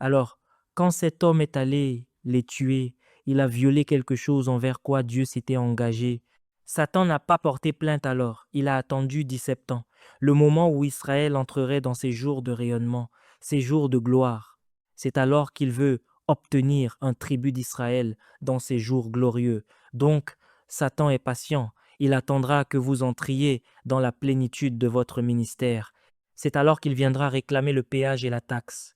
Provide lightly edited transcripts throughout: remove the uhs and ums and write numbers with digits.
Alors, quand cet homme est allé les tuer, il a violé quelque chose envers quoi Dieu s'était engagé. Satan n'a pas porté plainte alors, il a attendu 17 ans, le moment où Israël entrerait dans ses jours de rayonnement, ses jours de gloire. C'est alors qu'il veut obtenir un tribut d'Israël dans ses jours glorieux. Donc, Satan est patient, il attendra que vous entriez dans la plénitude de votre ministère. C'est alors qu'il viendra réclamer le péage et la taxe.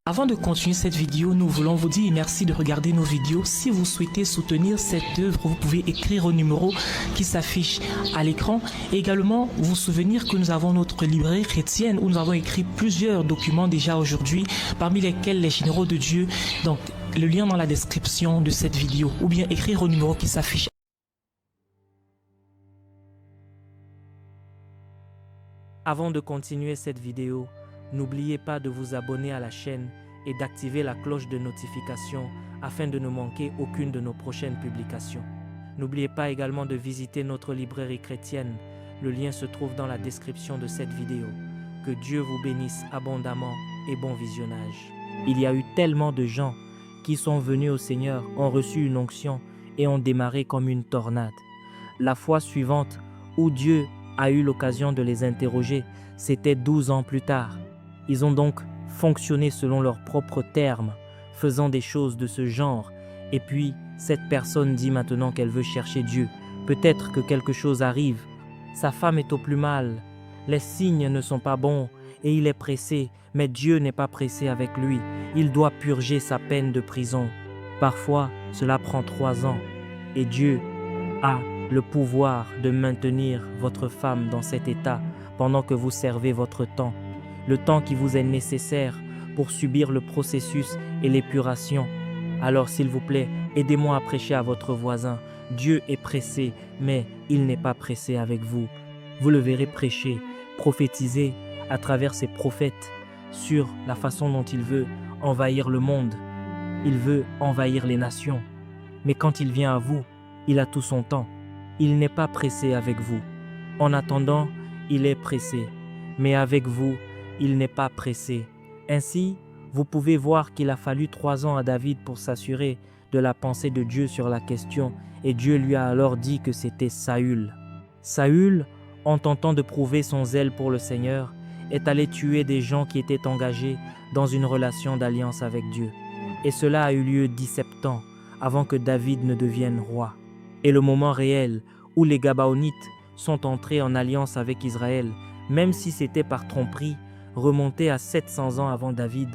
Avant de continuer cette vidéo, nous voulons vous dire merci de regarder nos vidéos. Si vous souhaitez soutenir cette œuvre, vous pouvez écrire au numéro qui s'affiche à l'écran. Et également, vous souvenir que nous avons notre librairie chrétienne où nous avons écrit plusieurs documents déjà aujourd'hui, parmi lesquels les généraux de Dieu. Donc, le lien dans la description de cette vidéo ou bien écrire au numéro qui s'affiche. Avant de continuer cette vidéo, n'oubliez pas de vous abonner à la chaîne et d'activer la cloche de notification afin de ne manquer aucune de nos prochaines publications. N'oubliez pas également de visiter notre librairie chrétienne. Le lien se trouve dans la description de cette vidéo. Que Dieu vous bénisse abondamment et bon visionnage. Il y a eu tellement de gens qui sont venus au Seigneur, ont reçu une onction et ont démarré comme une tornade. La fois suivante où Dieu a eu l'occasion de les interroger, c'était 12 ans plus tard. Ils ont donc fonctionné selon leurs propres termes, faisant des choses de ce genre. Et puis, cette personne dit maintenant qu'elle veut chercher Dieu. Peut-être que quelque chose arrive. Sa femme est au plus mal. Les signes ne sont pas bons et il est pressé, mais Dieu n'est pas pressé avec lui. Il doit purger sa peine de prison. Parfois, cela prend 3 ans et Dieu a le pouvoir de maintenir votre femme dans cet état pendant que vous servez votre temps, le temps qui vous est nécessaire pour subir le processus et l'épuration. Alors s'il vous plaît, aidez-moi à prêcher à votre voisin. Dieu est pressé, mais il n'est pas pressé avec vous. Vous le verrez prêcher, prophétiser à travers ses prophètes sur la façon dont il veut envahir le monde. Il veut envahir les nations. Mais quand il vient à vous, il a tout son temps. Il n'est pas pressé avec vous. En attendant, il est pressé. Mais avec vous, il n'est pas pressé. Ainsi, vous pouvez voir qu'il a fallu 3 ans à David pour s'assurer de la pensée de Dieu sur la question, et Dieu lui a alors dit que c'était Saül. Saül, en tentant de prouver son zèle pour le Seigneur, est allé tuer des gens qui étaient engagés dans une relation d'alliance avec Dieu. Et cela a eu lieu 17 ans avant que David ne devienne roi. Et le moment réel où les Gabaonites sont entrés en alliance avec Israël, même si c'était par tromperie, remontait à 700 ans avant David.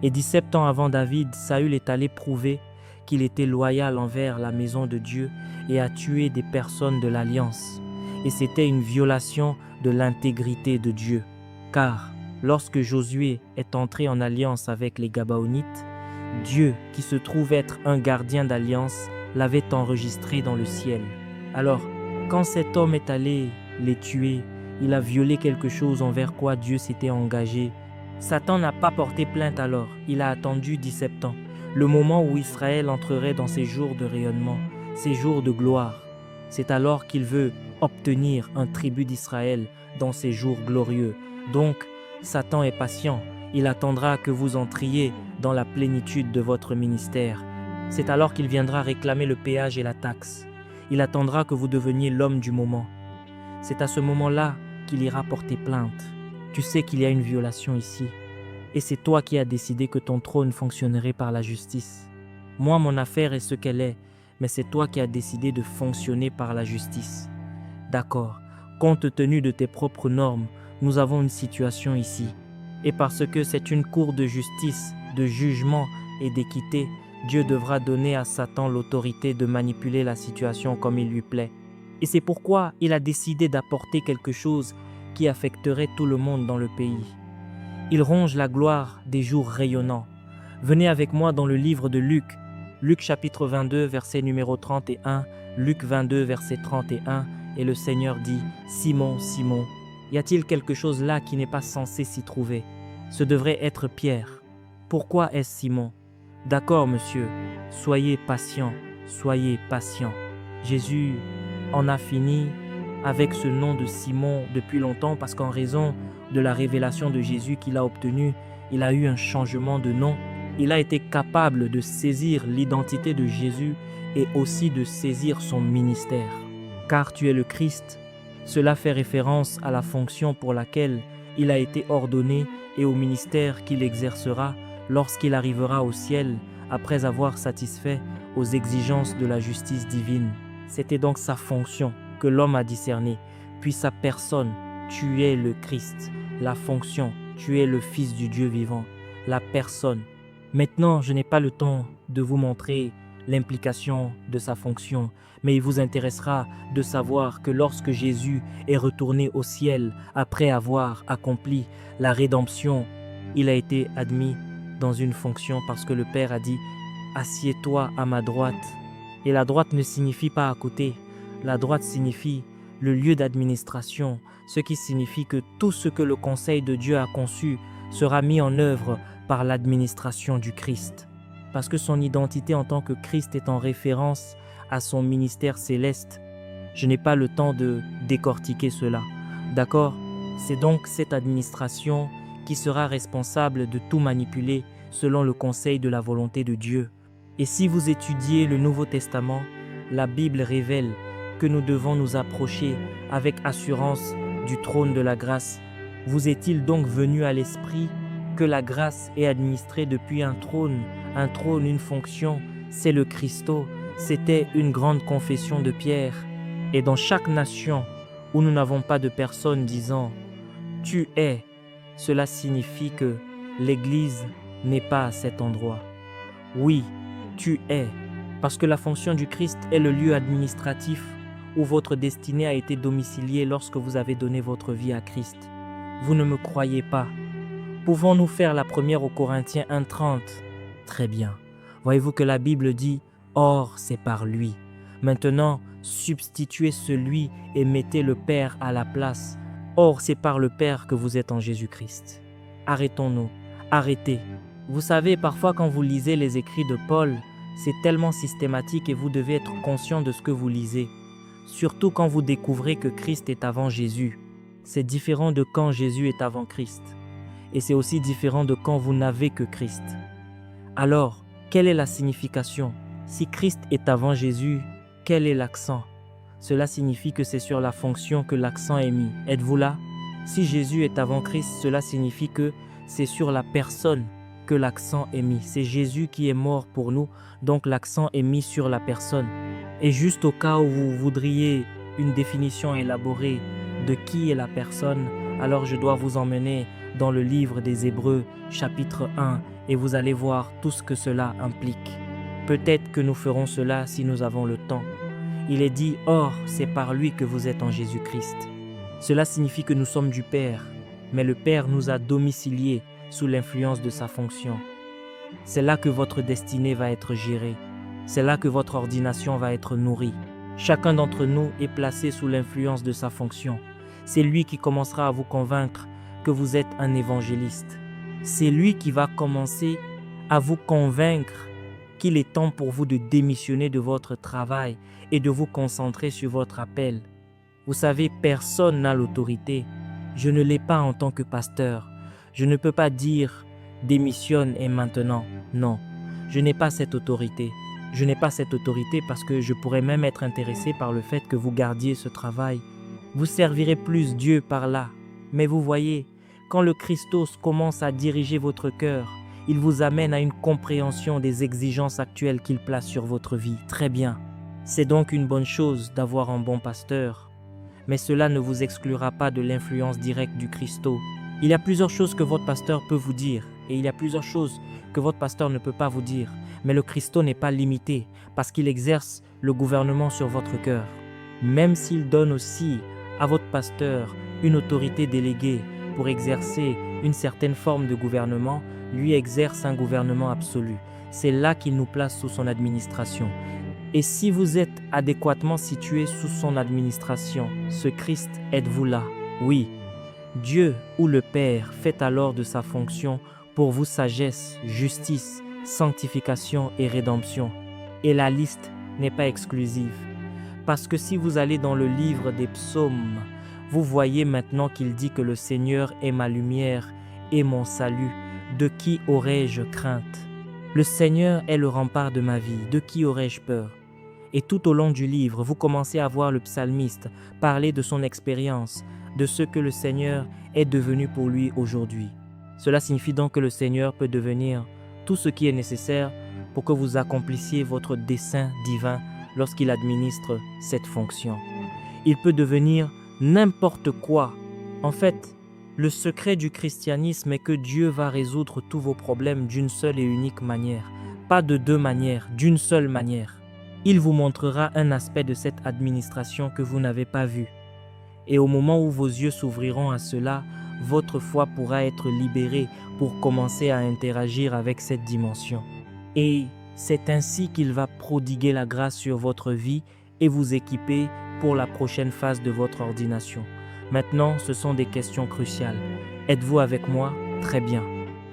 Et 17 ans avant David, Saül est allé prouver qu'il était loyal envers la maison de Dieu et a tué des personnes de l'alliance. Et c'était une violation de l'intégrité de Dieu. Car lorsque Josué est entré en alliance avec les Gabaonites, Dieu, qui se trouve être un gardien d'alliance, l'avait enregistré dans le ciel. Alors, quand cet homme est allé les tuer, il a violé quelque chose envers quoi Dieu s'était engagé. Satan n'a pas porté plainte alors, il a attendu 17 ans, le moment où Israël entrerait dans ses jours de rayonnement, ses jours de gloire. C'est alors qu'il veut obtenir un tribut d'Israël dans ses jours glorieux. Donc, Satan est patient, il attendra que vous entriez dans la plénitude de votre ministère. C'est alors qu'il viendra réclamer le péage et la taxe. Il attendra que vous deveniez l'homme du moment. C'est à ce moment-là qu'il ira porter plainte. Tu sais qu'il y a une violation ici. Et c'est toi qui as décidé que ton trône fonctionnerait par la justice. Moi, mon affaire est ce qu'elle est, mais c'est toi qui as décidé de fonctionner par la justice. D'accord, compte tenu de tes propres normes, nous avons une situation ici. Et parce que c'est une cour de justice, de jugement et d'équité, Dieu devra donner à Satan l'autorité de manipuler la situation comme il lui plaît. Et c'est pourquoi il a décidé d'apporter quelque chose qui affecterait tout le monde dans le pays. Il ronge la gloire des jours rayonnants. Venez avec moi dans le livre de Luc. Luc chapitre 22, verset numéro 31, Luc 22, verset 31, et le Seigneur dit « Simon, Simon, y a-t-il quelque chose là qui n'est pas censé s'y trouver? Ce devrait être Pierre. Pourquoi est-ce Simon? D'accord, monsieur, soyez patient, soyez patient. » Jésus en a fini avec ce nom de Simon depuis longtemps parce qu'en raison de la révélation de Jésus qu'il a obtenue, il a eu un changement de nom. Il a été capable de saisir l'identité de Jésus et aussi de saisir son ministère. Car tu es le Christ, cela fait référence à la fonction pour laquelle il a été ordonné et au ministère qu'il exercera lorsqu'il arrivera au ciel après avoir satisfait aux exigences de la justice divine. C'était donc sa fonction que l'homme a discernée, puis sa personne, tu es le Christ, la fonction, tu es le Fils du Dieu vivant, la personne. Maintenant, je n'ai pas le temps de vous montrer l'implication de sa fonction, mais il vous intéressera de savoir que lorsque Jésus est retourné au ciel après avoir accompli la rédemption, il a été admis dans une fonction parce que le Père a dit « Assieds-toi à ma droite ». Et la droite ne signifie pas à côté, la droite signifie le lieu d'administration, ce qui signifie que tout ce que le Conseil de Dieu a conçu sera mis en œuvre par l'administration du Christ. Parce que son identité en tant que Christ est en référence à son ministère céleste. Je n'ai pas le temps de décortiquer cela. D'accord? C'est donc cette administration qui sera responsable de tout manipuler selon le conseil de la volonté de Dieu. Et si vous étudiez le Nouveau Testament, la Bible révèle que nous devons nous approcher avec assurance du trône de la grâce. Vous est-il donc venu à l'esprit que la grâce est administrée depuis un trône, une fonction, c'est le Christo. C'était une grande confession de Pierre. Et dans chaque nation où nous n'avons pas de personne disant « Tu es », cela signifie que l'Église n'est pas à cet endroit. Oui, tu es, parce que la fonction du Christ est le lieu administratif où votre destinée a été domiciliée lorsque vous avez donné votre vie à Christ. Vous ne me croyez pas. Pouvons-nous faire la première aux Corinthiens 1:30? Très bien. Voyez-vous que la Bible dit « Or, c'est par lui ». Maintenant, substituez celui et mettez le Père à la place. Or, c'est par le Père que vous êtes en Jésus-Christ. Arrêtons-nous. Arrêtez. Vous savez, parfois quand vous lisez les écrits de Paul, c'est tellement systématique et vous devez être conscient de ce que vous lisez. Surtout quand vous découvrez que Christ est avant Jésus. C'est différent de quand Jésus est avant Christ. Et c'est aussi différent de quand vous n'avez que Christ. Alors, quelle est la signification? Si Christ est avant Jésus, quel est l'accent? Cela signifie que c'est sur la fonction que l'accent est mis. Êtes-vous là? Si Jésus est avant Christ, cela signifie que c'est sur la personne que l'accent est mis. C'est Jésus qui est mort pour nous, donc l'accent est mis sur la personne. Et juste au cas où vous voudriez une définition élaborée de qui est la personne, alors je dois vous emmener dans le livre des Hébreux, chapitre 1, et vous allez voir tout ce que cela implique. Peut-être que nous ferons cela si nous avons le temps. Il est dit « Or, c'est par lui que vous êtes en Jésus-Christ ». Cela signifie que nous sommes du Père, mais le Père nous a domiciliés sous l'influence de sa fonction. C'est là que votre destinée va être gérée. C'est là que votre ordination va être nourrie. Chacun d'entre nous est placé sous l'influence de sa fonction. C'est lui qui commencera à vous convaincre que vous êtes un évangéliste. C'est lui qui va commencer à vous convaincre qu'il est temps pour vous de démissionner de votre travail et de vous concentrer sur votre appel. Vous savez, personne n'a l'autorité. Je ne l'ai pas en tant que pasteur. Je ne peux pas dire « démissionne et maintenant ». Non, je n'ai pas cette autorité. Je n'ai pas cette autorité parce que je pourrais même être intéressé par le fait que vous gardiez ce travail. Vous servirez plus Dieu par là. Mais vous voyez, quand le Christos commence à diriger votre cœur, il vous amène à une compréhension des exigences actuelles qu'il place sur votre vie. Très bien. C'est donc une bonne chose d'avoir un bon pasteur. Mais cela ne vous exclura pas de l'influence directe du Christo. Il y a plusieurs choses que votre pasteur peut vous dire et il y a plusieurs choses que votre pasteur ne peut pas vous dire. Mais le Christo n'est pas limité parce qu'il exerce le gouvernement sur votre cœur. Même s'il donne aussi à votre pasteur une autorité déléguée pour exercer une certaine forme de gouvernement, lui exerce un gouvernement absolu. C'est là qu'il nous place sous son administration. Et si vous êtes adéquatement situé sous son administration, ce Christ, êtes-vous là? Oui. Dieu ou le Père fait alors de sa fonction pour vous sagesse, justice, sanctification et rédemption. Et la liste n'est pas exclusive. Parce que si vous allez dans le livre des psaumes, vous voyez maintenant qu'il dit que le Seigneur est ma lumière et mon salut. De qui aurais-je crainte? Le Seigneur est le rempart de ma vie, de qui aurais-je peur? Et tout au long du livre, vous commencez à voir le psalmiste parler de son expérience, de ce que le Seigneur est devenu pour lui aujourd'hui. Cela signifie donc que le Seigneur peut devenir tout ce qui est nécessaire pour que vous accomplissiez votre dessein divin lorsqu'il administre cette fonction. Il peut devenir n'importe quoi. En fait, le secret du christianisme est que Dieu va résoudre tous vos problèmes d'une seule et unique manière. Pas de deux manières, d'une seule manière. Il vous montrera un aspect de cette administration que vous n'avez pas vu. Et au moment où vos yeux s'ouvriront à cela, votre foi pourra être libérée pour commencer à interagir avec cette dimension. Et c'est ainsi qu'il va prodiguer la grâce sur votre vie et vous équiper pour la prochaine phase de votre ordination. Maintenant, ce sont des questions cruciales. Êtes-vous avec moi? Très bien.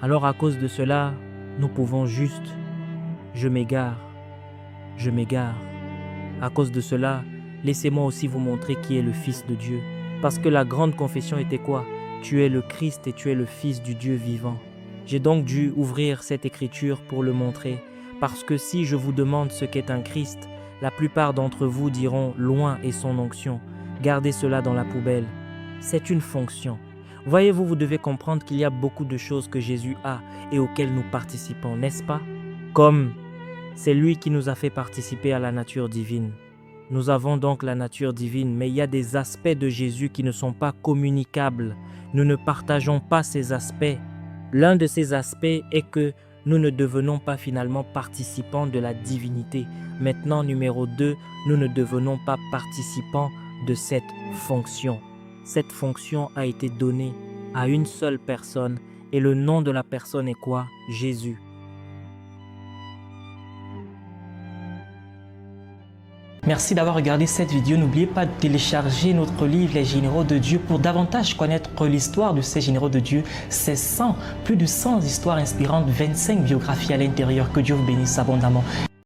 Alors à cause de cela, nous pouvons juste... Je m'égare. À cause de cela, laissez-moi aussi vous montrer qui est le Fils de Dieu. Parce que la grande confession était quoi? Tu es le Christ et tu es le Fils du Dieu vivant. J'ai donc dû ouvrir cette écriture pour le montrer. Parce que si je vous demande ce qu'est un Christ, la plupart d'entre vous diront « loin est son onction ». Gardez cela dans la poubelle. C'est une fonction. Voyez-vous, vous devez comprendre qu'il y a beaucoup de choses que Jésus a et auxquelles nous participons, n'est-ce pas? Comme c'est lui qui nous a fait participer à la nature divine. Nous avons donc la nature divine, mais il y a des aspects de Jésus qui ne sont pas communicables. Nous ne partageons pas ces aspects. L'un de ces aspects est que nous ne devenons pas finalement participants de la divinité. Maintenant, numéro 2, nous ne devenons pas participants de cette fonction. Cette fonction a été donnée à une seule personne et le nom de la personne est quoi? Jésus. Merci d'avoir regardé cette vidéo. N'oubliez pas de télécharger notre livre Les Généraux de Dieu pour davantage connaître l'histoire de ces généraux de Dieu. C'est plus de 100 histoires inspirantes, 25 biographies à l'intérieur. Que Dieu vous bénisse abondamment.